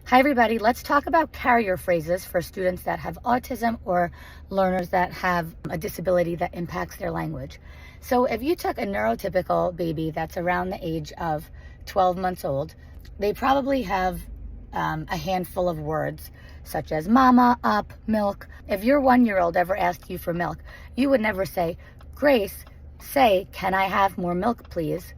Hi everybody, let's talk about carrier phrases for students that have autism or learners that have a disability that impacts their language. So if you took a neurotypical baby that's around the age of 12 months old, they probably have a handful of words such as mama, up, milk. If your 1-year-old ever asked you for milk, you would never say, Grace, say, can I have more milk, please?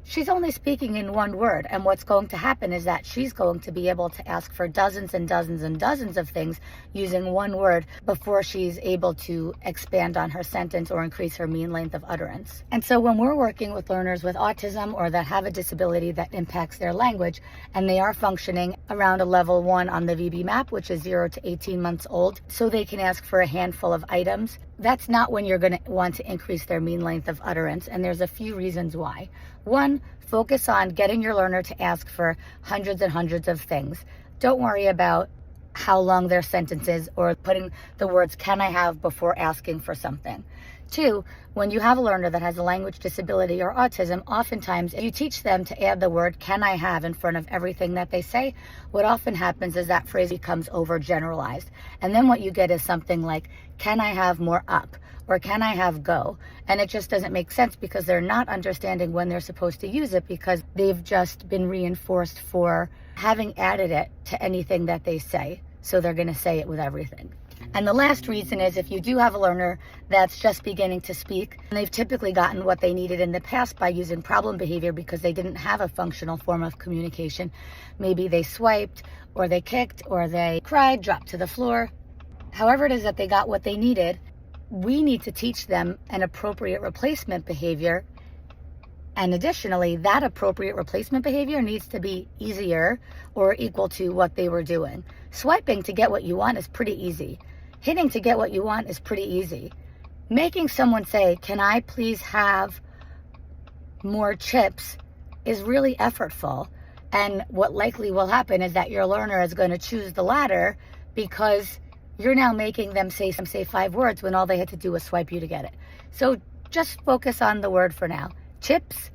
She's only speaking in one word, and what's going to happen is that she's going to be able to ask for dozens and dozens and dozens of things using one word before she's able to expand on her sentence or increase her mean length of utterance. And so when we're working with learners with autism or that have a disability that impacts their language, and they are functioning around a level 1 on the VB map, which is 0 to 18 months old, so they can ask for a handful of items, that's not when you're going to want to increase their mean length of utterance, and there's a few reasons why. One, focus on getting your learner to ask for hundreds and hundreds of things. Don't worry about how long their sentence is or putting the words can I have before asking for something. Two, when you have a learner that has a language disability or autism, oftentimes if you teach them to add the word can I have in front of everything that they say, what often happens is that phrase becomes overgeneralized. And then what you get is something like, can I have more up? Or can I have go? And it just doesn't make sense because they're not understanding when they're supposed to use it because they've just been reinforced for having added it to anything that they say. So they're going to say it with everything. And the last reason is if you do have a learner that's just beginning to speak, and they've typically gotten what they needed in the past by using problem behavior because they didn't have a functional form of communication. Maybe they swiped, or they kicked, or they cried, dropped to the floor. However it is that they got what they needed, we need to teach them an appropriate replacement behavior. And additionally, that appropriate replacement behavior needs to be easier or equal to what they were doing. Swiping to get what you want is pretty easy. Hitting to get what you want is pretty easy. Making someone say, can I please have more chips is really effortful. And what likely will happen is that your learner is going to choose the latter because you're now making them say 5 words when all they had to do was swipe you to get it. So just focus on the word for now. Chips,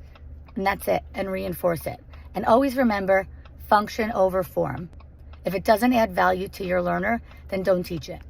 and that's it, and reinforce it. And always remember, function over form. If it doesn't add value to your learner, then don't teach it.